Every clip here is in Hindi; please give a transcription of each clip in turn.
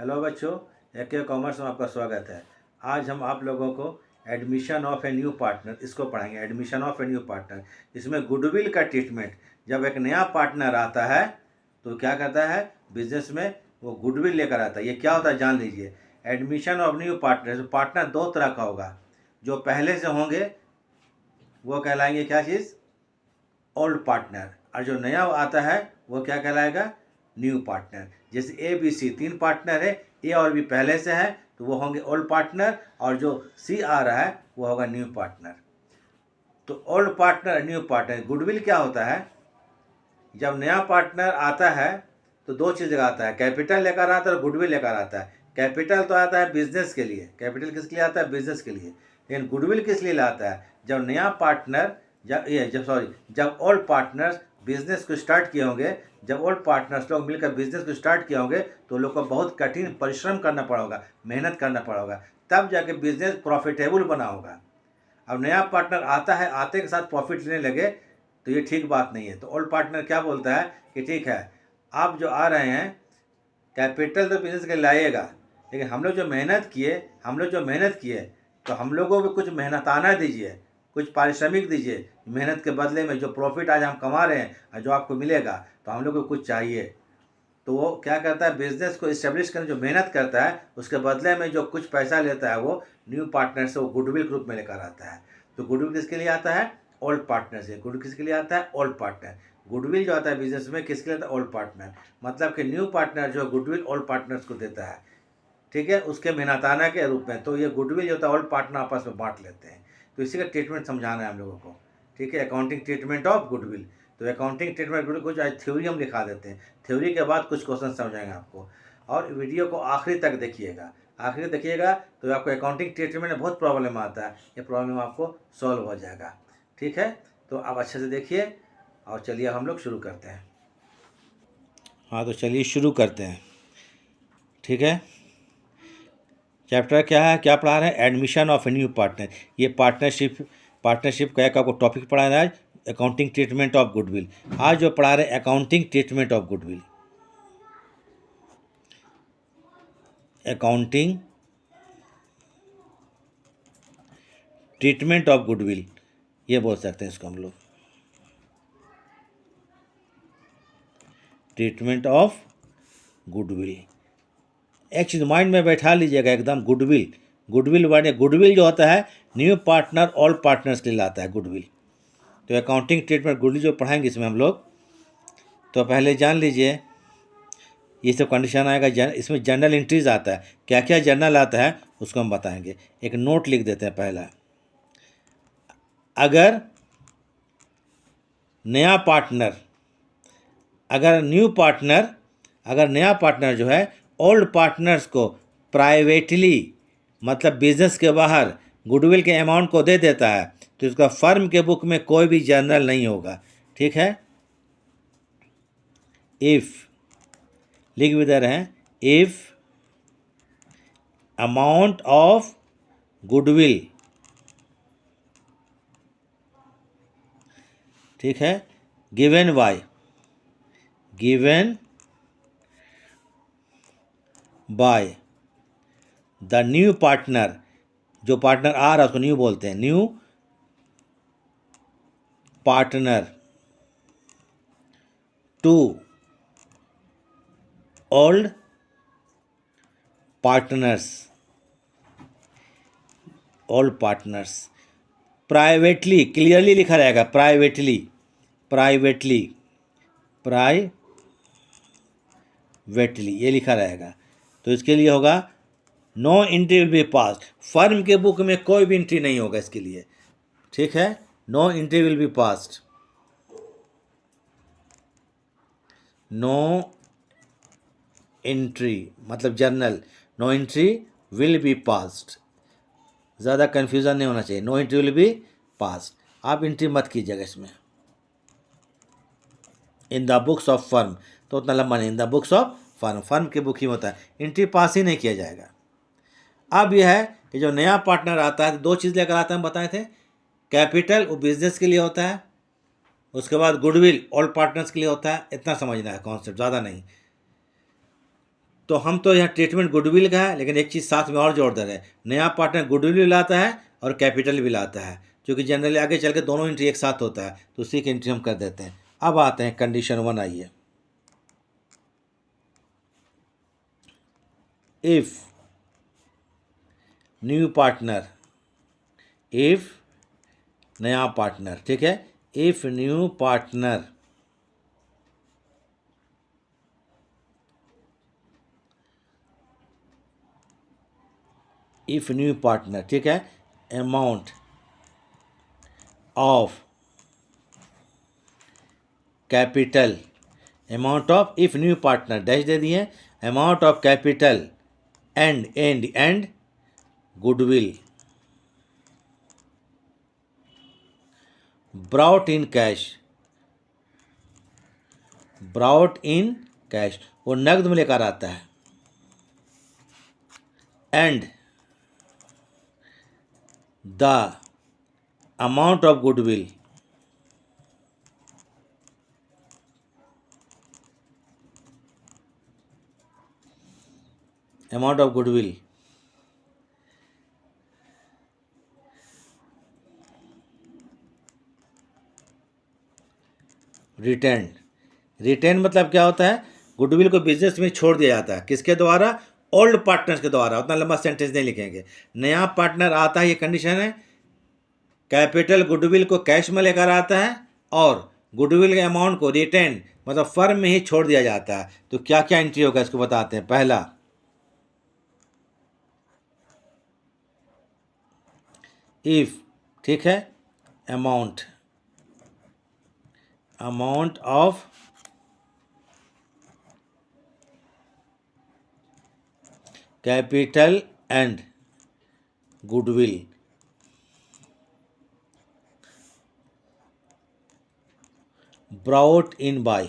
हेलो बच्चों, एक कॉमर्स में आपका स्वागत है। आज हम आप लोगों को admission of a new partner इसको पढ़ाएंगे। Admission of a new partner, इसमें गुडविल का ट्रीटमेंट। जब एक नया पार्टनर आता है तो क्या करता है बिजनेस में, वो गुडविल लेकर आता है। ये क्या होता है जान लीजिए। एडमिशन ऑफ न्यू पार्टनर, तो पार्टनर दो तरह का होगा। जो पहले से होंगे वो कहलाएंगे क्या चीज़, ओल्ड पार्टनर, और जो नया आता है वो क्या कहलाएगा, न्यू पार्टनर। जैसे ए बी सी तीन पार्टनर है, ए और बी पहले से है तो वो होंगे ओल्ड पार्टनर, और जो सी आ रहा है वो होगा न्यू पार्टनर। तो old partner, new partner. Goodwill क्या होता है, जब नया पार्टनर आता है तो दो चीज़ आता है, कैपिटल लेकर आता है और गुडविल लेकर आता है। कैपिटल तो आता है बिजनेस के लिए, कैपिटल किसके लिए आता है, बिजनेस के लिए। लेकिन गुडविल किस लिए लाता है, जब नया पार्टनर, जब ओल्ड पार्टनर्स बिजनेस को स्टार्ट किए होंगे, जब ओल्ड पार्टनर्स लोग मिलकर बिजनेस को स्टार्ट किए होंगे तो लोग को बहुत कठिन परिश्रम करना पड़ा होगा, मेहनत करना पड़ा होगा, तब जाके बिजनेस प्रॉफिटेबल बना होगा। अब नया पार्टनर आता है, आते के साथ प्रॉफिट लेने लगे तो ये ठीक बात नहीं है। तो ओल्ड पार्टनर क्या बोलता है कि ठीक है, आप जो आ रहे हैं कैपिटल तो बिजनेस के लाइएगा, लेकिन हम लोग जो मेहनत किए तो हम लोगों को भी कुछ मेहनताना दीजिए, कुछ पारिश्रमिक दीजिए। मेहनत के बदले में जो प्रॉफिट आज हम कमा रहे हैं और जो आपको मिलेगा तो हम लोग को कुछ चाहिए। तो वो क्या करता है, बिजनेस को इस्टेब्लिश करने जो मेहनत करता है उसके बदले में जो कुछ पैसा लेता है वो न्यू पार्टनर से वो गुडविल ग्रुप में लेकर आता है। तो गुडविल किसके लिए आता है, ओल्ड पार्टनर से। गुडविल किसके लिए आता है, ओल्ड पार्टनर। गुडविल जो आता है बिजनेस में किसके लिए आता है, ओल्ड पार्टनर। मतलब कि न्यू पार्टनर जो गुडविल ओल्ड पार्टनर्स को देता है, ठीक है, उसके मेहनताना के रूप में। तो ये गुडविल जो होता है ओल्ड पार्टनर आपस में बांट लेते हैं। तो इसी का ट्रीटमेंट समझाना है हम लोगों को, ठीक है। Accounting treatment of goodwill. तो अकाउंटिंग ट्रीटमेंट गुडविल कुछ आज थ्योरी हम लिखा देते हैं, थ्योरी के बाद कुछ क्वेश्चन समझाएंगे आपको। और वीडियो को आखिरी तक देखिएगा, आखिरी देखिएगा तो आपको अकाउंटिंग ट्रीटमेंट में बहुत प्रॉब्लम आता है, ये प्रॉब्लम आपको सॉल्व हो जाएगा, ठीक है। तो आप अच्छे से देखिए और चलिए हम लोग शुरू करते हैं। हाँ तो चलिए शुरू करते हैं, ठीक है। चैप्टर क्या है, क्या पढ़ा रहे हैं, admission of a new partner. ये पार्टनरशिप का एक आपको टॉपिक पढ़ा रहा है आज, अकाउंटिंग ट्रीटमेंट ऑफ गुडविल। आज जो पढ़ा रहे हैं accounting treatment of goodwill, accounting treatment of goodwill, ये बोल सकते हैं इसको हम लोग, ट्रीटमेंट ऑफ गुडविल। एक चीज़ माइंड में बैठा लीजिएगा एकदम, गुडविल, गुडविल वर्ड, गुडविल जो होता है न्यू पार्टनर ऑल पार्टनर्स के लिए लाता है गुडविल। तो अकाउंटिंग ट्रीटमेंट गुडविल जो पढ़ाएंगे इसमें हम लोग, तो पहले जान लीजिए ये सब कंडीशन आएगा। इसमें जर्नल एंट्रीज आता है, क्या क्या जर्नल आता है उसको हम बताएंगे। एक नोट लिख देते हैं पहला, अगर नया पार्टनर, अगर नया पार्टनर जो है ओल्ड पार्टनर्स को प्राइवेटली, मतलब बिजनेस के बाहर गुडविल के अमाउंट को दे देता है तो इसका फर्म के बुक में कोई भी जर्नल नहीं होगा, ठीक है। इफ़, लिख भी दे रहे हैं, इफ़ अमाउंट ऑफ गुडविल, ठीक है, given by the new partner, जो पार्टनर आ रहा है उसको न्यू बोलते हैं, new partner, to old partners, privately, clearly लिखा रहेगा, प्राइवेटली ये लिखा रहेगा। तो इसके लिए होगा no entry will be passed, firm के बुक में कोई भी एंट्री नहीं होगा इसके लिए, ठीक है। No entry will be passed, no entry मतलब journal, no entry will be passed, ज़्यादा कन्फ्यूज़न नहीं होना चाहिए, no entry will be passed. आप एंट्री मत कीजिएगा इसमें, in the books of firm, तो उतना लंबा नहीं, in the books of firm के बुक ही होता है, एंट्री पास ही नहीं किया जाएगा। अब यह है कि जो नया पार्टनर आता है दो चीज़ लेकर आता है, हम बताए थे, कैपिटल वो बिजनेस के लिए होता है, उसके बाद गुडविल ऑल पार्टनर्स के लिए होता है। इतना समझना है कॉन्सेप्ट, ज़्यादा नहीं। तो हम तो यहाँ ट्रीटमेंट गुडविल का है, लेकिन एक चीज़ साथ में और जोड़ दे रहे हैं, नया पार्टनर गुडविल भी लाता है और कैपिटल भी लाता है, क्योंकि जनरली आगे चल के दोनों एंट्री एक साथ होता है, तो उसी की एंट्री हम कर देते हैं। अब आते हैं कंडीशन 1, आइए। इफ न्यू पार्टनर, इफ नया पार्टनर, ठीक है, if new partner if new partner, ठीक है, amount of capital, amount of, if new partner dash दे दिए, amount of capital and goodwill brought in cash, brought in cash, वो नकद में लेकर आता है, and the amount of goodwill amount of goodwill retain मतलब क्या होता है, गुडविल को बिजनेस में छोड़ दिया जाता है, किसके द्वारा, ओल्ड पार्टनर्स के द्वारा। उतना लंबा सेंटेंस नहीं लिखेंगे, नया पार्टनर आता है, ये कंडीशन है, कैपिटल गुडविल को कैश में लेकर आता है और गुडविल के अमाउंट को रिटेन मतलब फर्म में ही छोड़ दिया जाता है। तो क्या क्या एंट्री होगा इसको बताते हैं। पहला, इफ, ठीक है, amount of capital and goodwill brought in by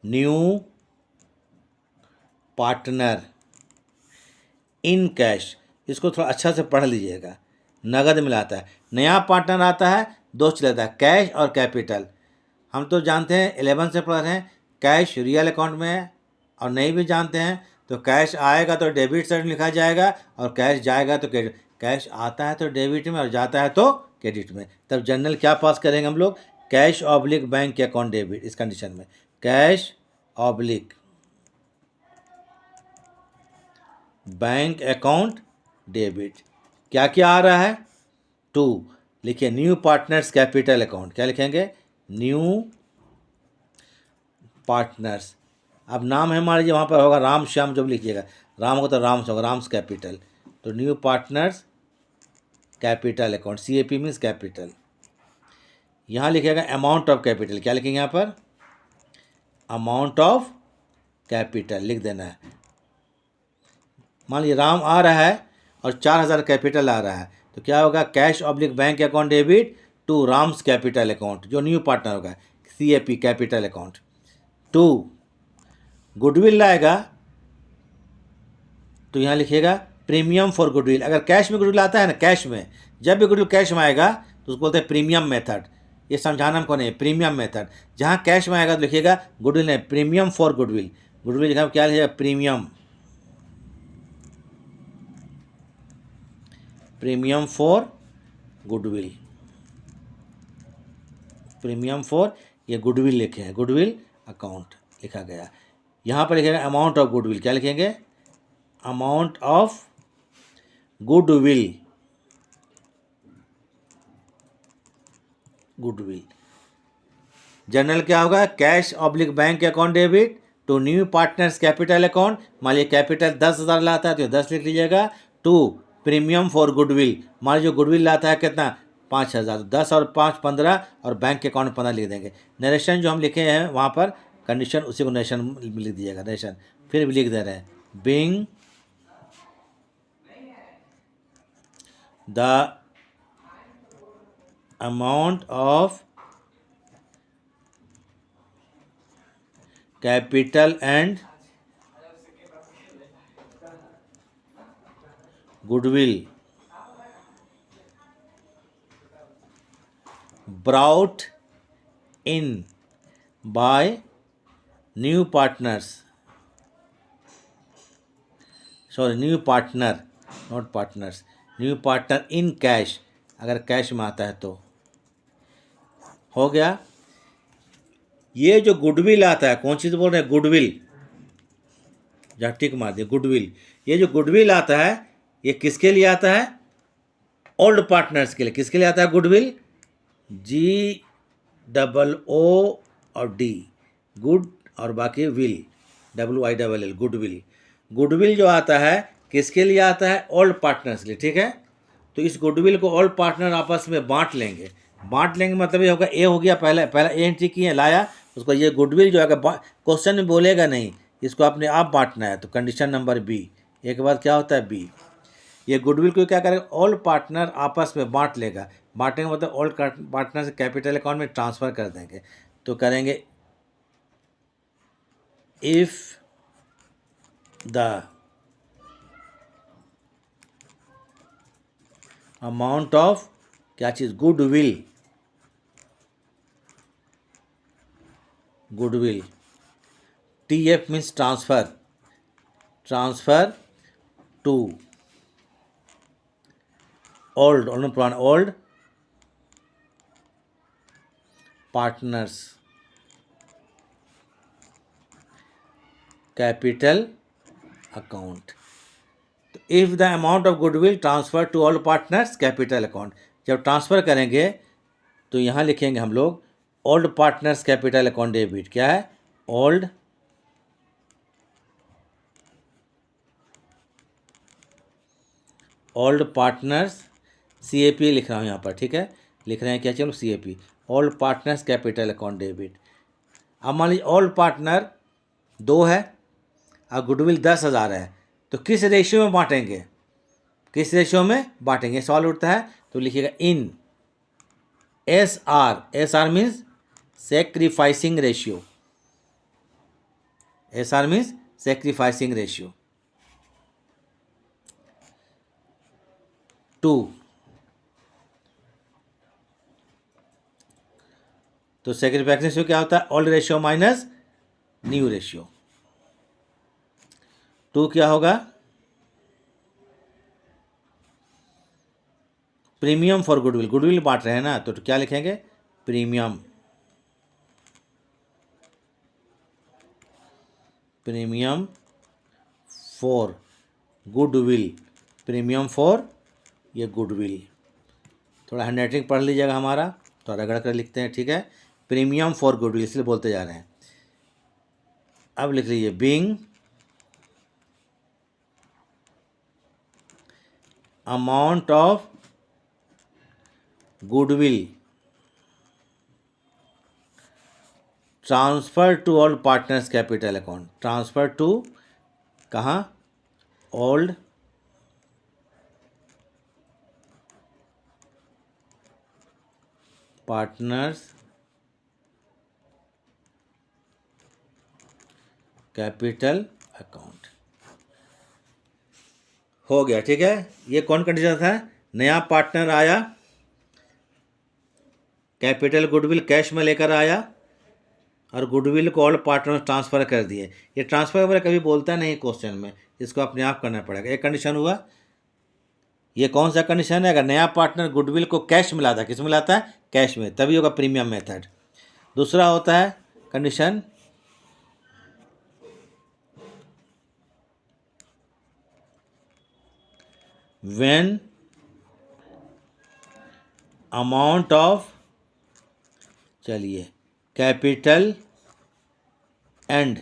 new partner in cash, इसको थोड़ा अच्छा से पढ़ लीजिएगा, नगद मिलाता है, नया पार्टनर आता है, दो चीज लेता है, कैश और कैपिटल। हम तो जानते हैं 11 से पढ़ रहे हैं, कैश रियल अकाउंट में है, और नहीं भी जानते हैं तो कैश आएगा तो डेबिट साइड में लिखा जाएगा और कैश जाएगा तो क्रेडिट, कैश आता है तो डेबिट में और जाता है तो क्रेडिट में। तब जनरल क्या पास करेंगे हम लोग, कैश ऑब्लिक बैंक के अकाउंट डेबिट, इस कंडीशन में cash oblique bank account debit. क्या क्या आ रहा है, 2 लिखिए, न्यू पार्टनर्स कैपिटल अकाउंट, क्या लिखेंगे, न्यू पार्टनर्स। अब नाम है मान लीजिए वहाँ पर होगा राम श्याम, जब लिखिएगा राम होगा तो राम से होगा, राम्स कैपिटल, तो new partners capital account, CAP means capital. यहाँ लिखिएगा अमाउंट ऑफ कैपिटल, क्या लिखेंगे यहाँ पर, अमाउंट ऑफ कैपिटल लिख देना है। मान लीजिए राम आ रहा है और 4000 कैपिटल आ रहा है, तो क्या होगा, cash oblique bank account debit to Ram's capital account, जो न्यू पार्टनर होगा, CAP कैपिटल अकाउंट। 2 गुडविल लाएगा तो यहाँ लिखिएगा प्रीमियम फॉर गुडविल। अगर कैश में गुडविल आता है ना, कैश में, जब भी गुडविल कैश में आएगा तो उसको बोलते हैं प्रीमियम मेथड। ये समझाना हमको नहीं, प्रीमियम मेथड, जहाँ कैश में आएगा तो लिखिएगा गुडविल नहीं, प्रीमियम फॉर गुडविल। गुडविल लिखा क्या लिखिएगा, premium for goodwill, premium for, ये गुडविल लिखे हैं, गुडविल अकाउंट लिखा गया। यहाँ पर लिखेगा अमाउंट ऑफ गुडविल, क्या लिखेंगे, amount of goodwill, goodwill. Journal क्या होगा, cash oblique bank account debit to new partners capital account. मान लीजिए कैपिटल 10,000 लाता है तो 10 लिख लीजिएगा, टू प्रीमियम फॉर गुडविल, मान लीजिए गुडविल लाता है कितना, 5000, 10 और 5 15 और बैंक के अकाउंट 15 लिख देंगे। नरेशन जो हम लिखे हैं वहाँ पर कंडीशन, उसी को नरेशन लिख दीजिएगा, नरेशन फिर भी लिख दे रहे हैं, being the amount of capital and goodwill brought in by new partners, sorry new partner not partners, new partner in cash, अगर कैश में आता है तो। हो गया। ये जो गुडविल आता है, कौन चीज़ बोल रहे हैं, गुडविल, जहाँ टिक मार दिया गुडविल, ये जो गुडविल आता है ये किसके लिए आता है, ओल्ड पार्टनर्स के लिए। किसके लिए आता है गुडविल, GOO और D, गुड और बाकी विल, WILL, गुडविल। गुडविल जो आता है किसके लिए आता है, ओल्ड पार्टनर्स के लिए, ठीक है। तो इस गुडविल को ओल्ड पार्टनर आपस में बांट लेंगे। बांट लेंगे मतलब ये होगा, ए हो गया, पहला ए एंट्री किए लाया, उसको ये गुडविल जो है क्वेश्चन में बोलेगा नहीं, इसको अपने आप बांटना है। तो कंडीशन नंबर बी, एक बार क्या होता है बी, ये गुडविल को क्या करेगा, ओल्ड पार्टनर आपस में बांट लेगा। बांटेंगे मतलब ओल्ड पार्टनर से कैपिटल अकाउंट में ट्रांसफ़र कर देंगे। तो करेंगे इफ़ द अमाउंट ऑफ क्या चीज़, goodwill, goodwill, TF means transfer, transfer to old old partners capital account. तो if the amount of goodwill transfer to all partners capital account, जब ट्रांसफ़र करेंगे तो यहाँ लिखेंगे हम लोग old partners capital account debit. क्या है, ओल्ड पार्टनर्स, CAP लिख रहा हूँ यहाँ पर, ठीक है, लिख रहे हैं क्या, चलो CAP, old partners capital account debit. अब मान लीजिए ओल्ड पार्टनर 2 है और गुडविल 10,000 है, तो किस रेशियो में बांटेंगे, किस रेशियो में बांटेंगे, सवाल उठता है। तो लिखिएगा in SR means sacrificing ratio, SR means sacrificing ratio 2। तो सेक्रीफाइसिंग रेशियो क्या होता है, old ratio minus new ratio. 2 क्या होगा, प्रीमियम फॉर गुडविल, गुडविल बांट रहे हैं ना, तो क्या लिखेंगे, premium, premium for goodwill, premium for ये गुडविल। थोड़ा हैंडराइटिंग पढ़ लीजिएगा हमारा, तो रगड़ कर लिखते हैं, ठीक है, प्रीमियम फॉर गुडविल, इसलिए बोलते जा रहे हैं। अब लिख लीजिए being amount of goodwill transfer to all partners capital account, transfer to कहाँ, ओल्ड पार्टनर्स कैपिटल अकाउंट। हो गया, ठीक है। ये कौन कंडीशन था, नया पार्टनर आया, कैपिटल गुडविल कैश में लेकर आया और गुडविल को ऑल पार्टनर ट्रांसफ़र कर दिए। ये ट्रांसफ़र वगैरह कभी बोलता नहीं क्वेश्चन में, इसको अपने आप करना पड़ेगा। एक कंडीशन हुआ, ये कौन सा कंडीशन है, अगर नया पार्टनर गुडविल को कैश मिलाता है, किस में मिलाता है, कैश में, तभी होगा प्रीमियम मेथड। दूसरा होता है कंडीशन व्हेन अमाउंट ऑफ, चलिए, कैपिटल एंड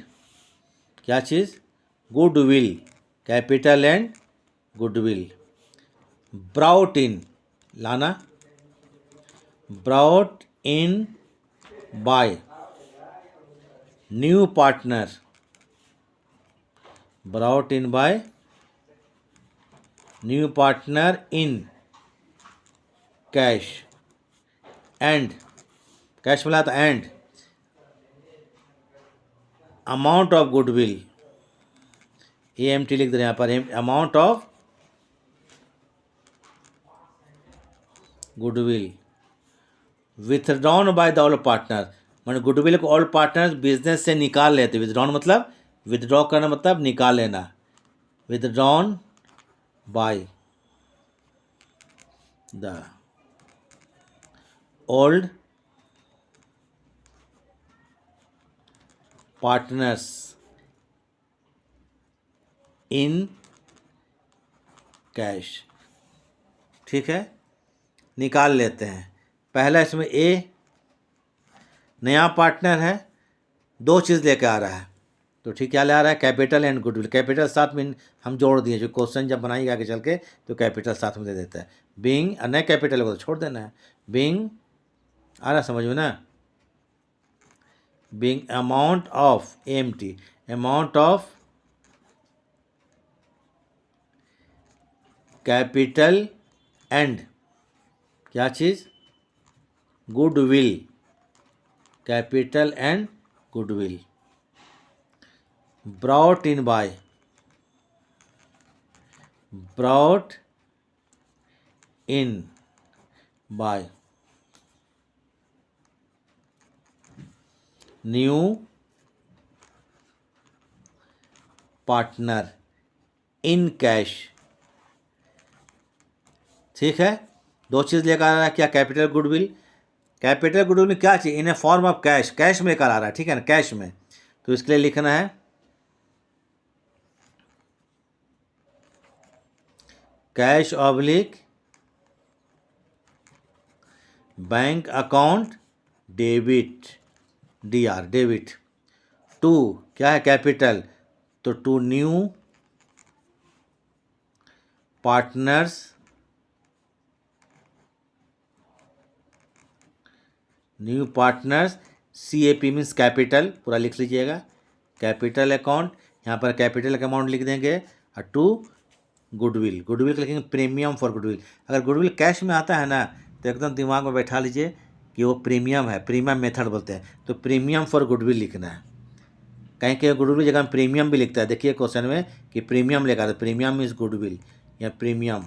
क्या चीज़, goodwill, capital and goodwill brought in, लाना, brought in by new partner, brought in by new partner in cash and, cash मिला था, and amount of goodwill, AMT लिख दे रहे हैं यहाँ पर, amount of goodwill withdrawn by the all partner, मैंने गुडविल को ऑल पार्टनर्स बिजनेस से निकाल लेते। विदड्रॉन मतलब विदड्रॉ करना मतलब निकाल लेना। Withdrawn by the old partners in cash. ठीक है, निकाल लेते हैं। पहला इसमें ए नया पार्टनर है, दो चीज़ लेकर आ रहा है, तो ठीक क्या ले आ रहा है, कैपिटल एंड गुडविल। कैपिटल साथ में हम जोड़ दिए, जो क्वेश्चन जब बनाएगा आगे चल के तो कैपिटल साथ में दे देता है। बीइंग नया कैपिटल को तो छोड़ देना है। बीइंग आ रहा समझ में ना, being amount of AMT amount of capital and क्या चीज़, goodwill. Capital and goodwill brought in by new partner in cash. ठीक है, दो चीज़ लेकर आ रहा है, क्या, कैपिटल गुडविल। कैपिटल गुडविल में क्या चाहिए, इन ए फॉर्म ऑफ कैश, कैश में लेकर आ रहा है, ठीक है ना, कैश में। तो इसके लिए लिखना है cash oblique bank account debit, DR debit, to क्या है, कैपिटल, तो to new partners CAP means capital, पूरा लिख लीजिएगा, कैपिटल अकाउंट, यहाँ पर कैपिटल का अमाउंट लिख देंगे, और टू गुडविल, गुडविल का लिखेंगे प्रीमियम फॉर गुडविल। अगर गुडविल कैश में आता है ना तो एकदम दिमाग में बैठा लीजिए कि वो प्रीमियम है, प्रीमियम मेथड बोलते हैं, तो प्रीमियम फॉर गुडविल लिखना है। कहीं कहीं गुडविल जगह में प्रीमियम भी लिखता है, देखिए क्वेश्चन में कि प्रीमियम लेगा, तो प्रीमियम मीन्स गुडविल या प्रीमियम,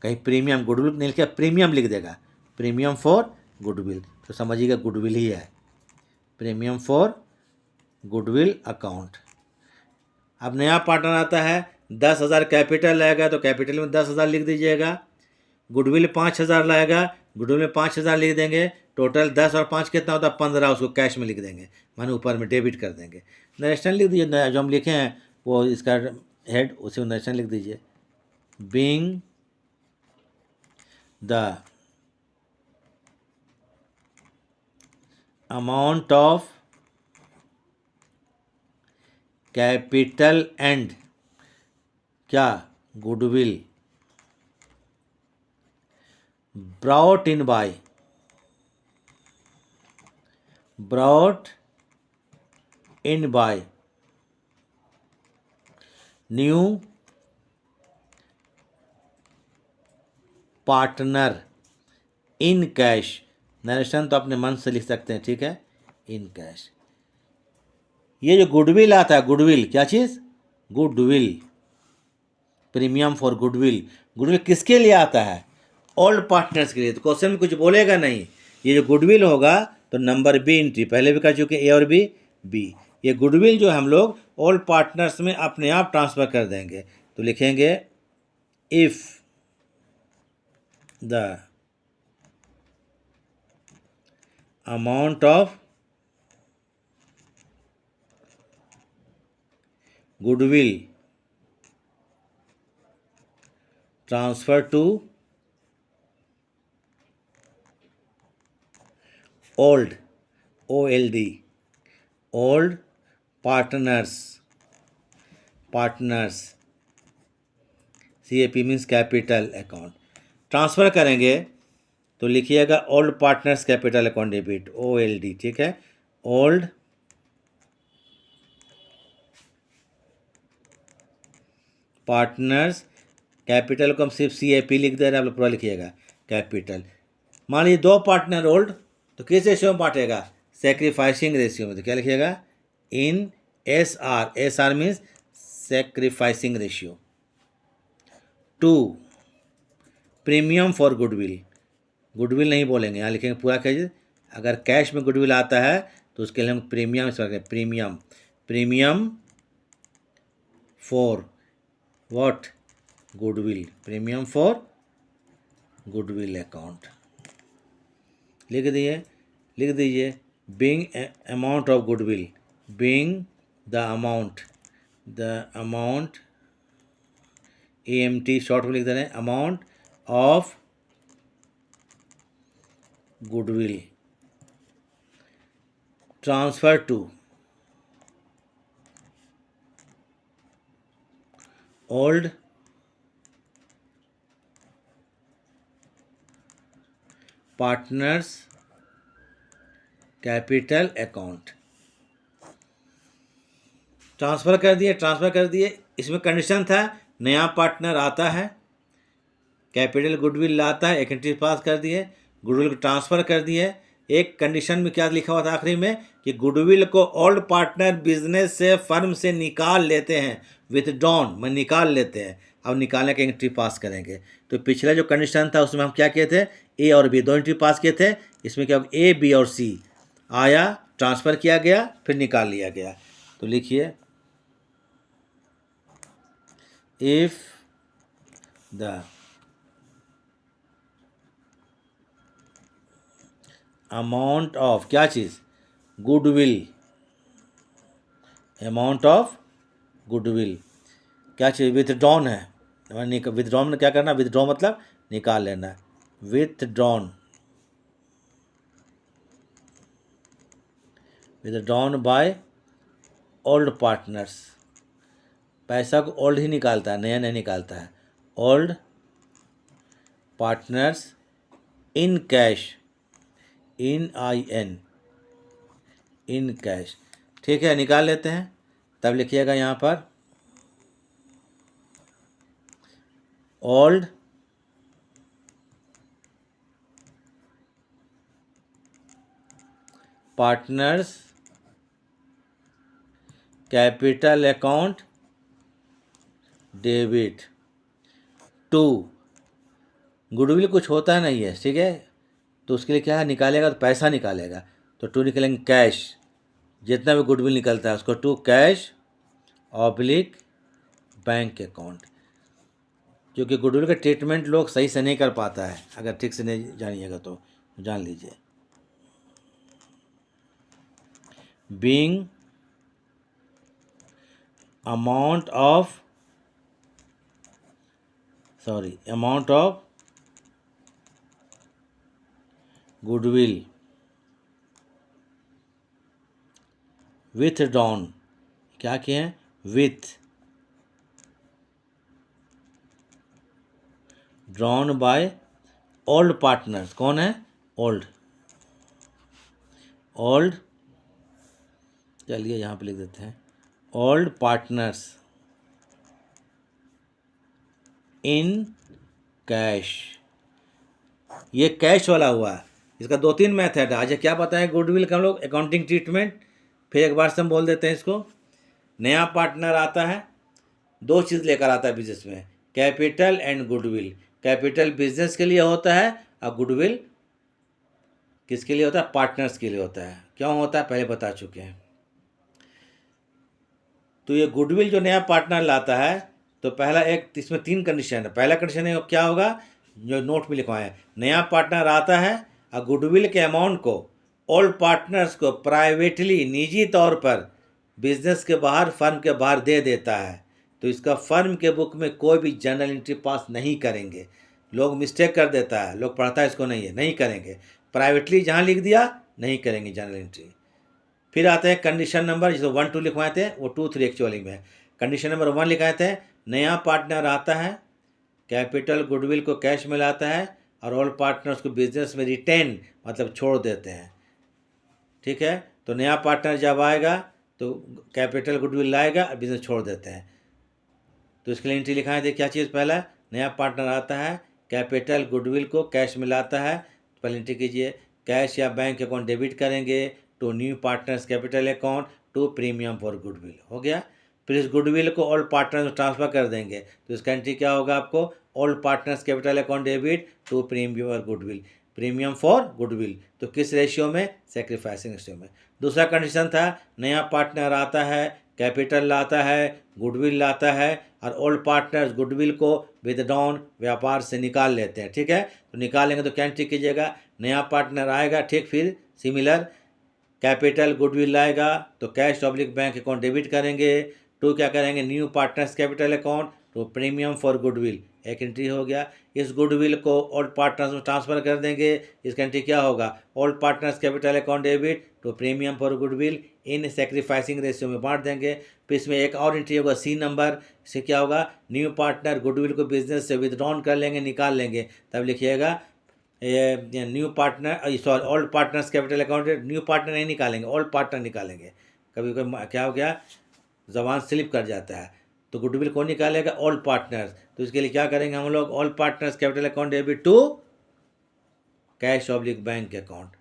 कहीं प्रीमियम गुडविल नहीं लिखा, प्रीमियम लिख देगा, प्रीमियम फॉर गुडविल, तो समझिएगा गुडविल ही है, प्रीमियम फॉर गुडविल अकाउंट। अब नया पार्टनर आता है, 10,000 कैपिटल लाएगा तो कैपिटल में 10,000 लिख दीजिएगा, गुडविल 5,000 लाएगा, गुडविल में 5,000 लिख देंगे, टोटल 10 और 5 कितना होता है, 15, उसको कैश में लिख देंगे, माने ऊपर में डेबिट कर देंगे। नेशनल लिख दीजिए, जो हम लिखे हैं वो इसका हेड, उसी में नेशनल लिख दीजिए। Being the amount of capital and क्या, goodwill brought in by new partner in cash. Narration तो अपने मन से लिख सकते हैं, ठीक है, इन कैश। ये जो गुडविल आता है, गुडविल क्या चीज़, goodwill, premium for goodwill. Goodwill किसके लिए आता है, ओल्ड पार्टनर्स के लिए। तो क्वेश्चन में कुछ बोलेगा नहीं, ये जो गुडविल होगा तो नंबर बी एंट्री, पहले भी कर चुके ए और बी। ये गुडविल जो हम लोग ओल्ड पार्टनर्स में अपने आप ट्रांसफ़र कर देंगे, तो लिखेंगे if the amount of goodwill transfer to old OLD old partners CAP means capital account transfer करेंगे, तो लिखिएगा old partners capital account debit OLD, ठीक है, ओल्ड पार्टनर्स कैपिटल को हम सिर्फ CAP लिख दे रहे हैं, आप लोग पूरा लिखिएगा कैपिटल। मान लीजिए दो पार्टनर ओल्ड, तो किस रेशियो में बांटेगा, सेक्रीफाइसिंग रेशियो में, तो क्या लिखिएगा, in SR means sacrificing ratio. To premium for goodwill, goodwill नहीं बोलेंगे, यहाँ लिखेंगे पूरा कहिए, अगर कैश में गुडविल आता है तो उसके लिए हम प्रीमियम इस्तेमाल करें, premium for what, goodwill, premium for goodwill account. लिख दीजिए being amount of goodwill, being the amount AMT short में लिख दे रहे हैं, amount of goodwill transfer to old partners capital account. Transfer कर दिए। इसमें कंडीशन था नया पार्टनर आता है, कैपिटल गुडविल लाता है, एक एंट्री पास कर दिए, गुडविल को ट्रांसफ़र कर दिए। एक कंडीशन में क्या लिखा हुआ था आखिरी में कि गुडविल को ओल्ड पार्टनर बिजनेस से फर्म से निकाल लेते हैं, विथड्रॉन में निकाल लेते हैं। अब निकालने के एंट्री पास करेंगे। तो पिछला जो कंडीशन था उसमें हम क्या किए थे, ए और बी दो एंट्री पास किए थे। इसमें क्या ए बी और सी आया, ट्रांसफ़र किया गया, फिर निकाल लिया गया। तो लिखिए इफ द अमाउंट ऑफ क्या चीज़, गुडविल, अमाउंट ऑफ गुडविल क्या चीज़, विथड्रॉन है। विथड्रॉन में क्या करना, विथड्रॉ मतलब निकाल लेना, विथड्रॉन बाय ओल्ड पार्टनर्स। पैसा को ओल्ड ही निकालता है, नया नहीं निकालता है। Old partners in cash, in cash. ठीक है, निकाल लेते हैं। तब लिखिएगा यहाँ पर old partners capital account debit to, goodwill कुछ होता नहीं है, ठीक है, तो उसके लिए क्या है, निकालेगा तो पैसा निकालेगा, तो टू निकलेंगे कैश, जितना भी गुडविल निकलता है उसको to cash oblique bank account. क्योंकि गुडविल का ट्रीटमेंट लोग सही से नहीं कर पाता है, अगर ठीक से नहीं जानिएगा तो जान लीजिए। Being amount of goodwill withdrawn, क्या किए हैं, with drawn by old partners. कौन है, ओल्ड, चलिए यहाँ पे लिख देते हैं, ओल्ड पार्टनर्स इन कैश। ये कैश वाला हुआ है। इसका 2-3 मेथड है। आज क्या बताएं गुडविल का हम लोग अकाउंटिंग ट्रीटमेंट, फिर एक बार से हम बोल देते हैं इसको। नया पार्टनर आता है, 2 चीज़ लेकर आता है बिजनेस में, capital and goodwill. Capital business के लिए होता है और गुडविल किसके लिए होता है, पार्टनर्स के लिए होता है। क्यों होता है पहले बता चुके हैं। तो ये गुडविल जो नया पार्टनर लाता है, तो पहला एक, इसमें 3 कंडीशन है। पहला कंडीशन है क्या होगा, जो नोट में लिखवाए हैं, नया पार्टनर आता है और गुडविल के अमाउंट को ओल्ड पार्टनर्स को प्राइवेटली, निजी तौर पर बिजनेस के बाहर, फर्म के बाहर दे देता है। तो इसका फर्म के बुक में कोई भी जर्नल एंट्री पास नहीं करेंगे। लोग मिस्टेक कर देता है, लोग पढ़ता है इसको नहीं है, नहीं करेंगे। प्राइवेटली जहाँ लिख दिया नहीं करेंगे जर्नल एंट्री। फिर आते हैं कंडीशन नंबर, जिसको 1 2 लिखवाए थे वो 2 3 एक्चुअली में है। कंडीशन नंबर 1 लिखाए थे, नया पार्टनर आता है, कैपिटल गुडविल को कैश में लाता है और ओल्ड पार्टनर्स को बिजनेस में रिटेन मतलब छोड़ देते हैं। ठीक है, तो नया पार्टनर जब आएगा तो कैपिटल गुडविल लाएगा और बिजनेस छोड़ देते हैं। तो इसके लिए एंट्री लिखाए थे, क्या चीज़, पहला नया पार्टनर आता है, कैपिटल गुडविल को कैश में लाता है, पहले एंट्री कीजिए, कैश या बैंक अकाउंट डेबिट करेंगे to new partners capital account to premium for goodwill. हो गया। फिर इस गुडविल को ओल्ड पार्टनर्स में ट्रांसफर कर देंगे। तो इसका एंट्री क्या होगा आपको, old partners capital account debit to premium for goodwill. Premium for goodwill. तो किस रेशियो में? सेक्रीफाइसिंग रेशियो में। दूसरा कंडीशन था, नया पार्टनर आता है, कैपिटल लाता है, गुडविल लाता है, और ओल्ड पार्टनर्स गुडविल को विदड्रॉन व्यापार से निकाल लेते हैं। ठीक है, तो निकालेंगे तो क्या एंट्री कीजिएगा? नया पार्टनर आएगा, ठीक, फिर सिमिलर कैपिटल गुडविल लाएगा तो cash oblique bank account debit करेंगे। टू क्या करेंगे? न्यू पार्टनर्स कैपिटल अकाउंट तो प्रीमियम फॉर गुडविल, एक एंट्री हो गया। इस गुडविल को ओल्ड पार्टनर्स में ट्रांसफर कर देंगे, इसका एंट्री क्या होगा? Old partners capital account debit तो premium for goodwill in sacrificing ratio में बांट देंगे। फिर इसमें एक और एंट्री होगा सी नंबर, इससे क्या होगा? न्यू पार्टनर गुडविल को बिजनेस से विदड्रॉन कर लेंगे, निकाल लेंगे, तब लिखिएगा ये new partner, sorry old partners capital account, new partner नहीं निकालेंगे, ओल्ड पार्टनर निकालेंगे। कभी कभी क्या हो गया, जबान स्लिप कर जाता है, तो गुडविल कौन निकालेगा? Old partners. तो इसके लिए क्या करेंगे हम लोग? Old partners capital account debit to cash oblique bank account.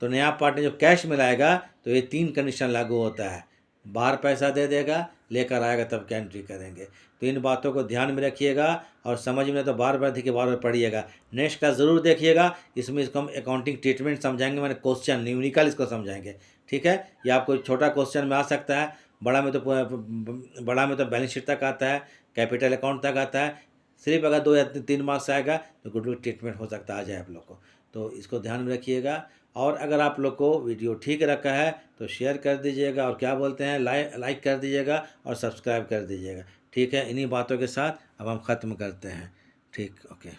तो नया पार्टनर जो कैश में लाएगा तो ये 3 कंडीशन लागू होता है, बाहर पैसा दे देगा, लेकर आएगा तब क्या एंट्री करेंगे। तो इन बातों को ध्यान में रखिएगा और समझ में तो बार बार देखिए, बार बार पढ़िएगा। नेक्स्ट क्लास ज़रूर देखिएगा, इसमें इसको हम अकाउंटिंग ट्रीटमेंट समझाएंगे, मैंने क्वेश्चन न्यूमेरिकल इसको समझाएंगे। ठीक है, या आपको छोटा क्वेश्चन में आ सकता है, बड़ा में तो बैलेंस शीट तक आता है, कैपिटल अकाउंट तक आता है। सिर्फ अगर 2 या 3 मार्क्स आएगा तो गुडविल ट्रीटमेंट हो सकता है आ जाए आप लोग को। तो इसको ध्यान में रखिएगा। और अगर आप लोग को वीडियो ठीक रखा है तो शेयर कर दीजिएगा, और क्या बोलते हैं, लाइक कर दीजिएगा और सब्सक्राइब कर दीजिएगा। ठीक है, इन्हीं बातों के साथ अब हम ख़त्म करते हैं। ठीक, ओके।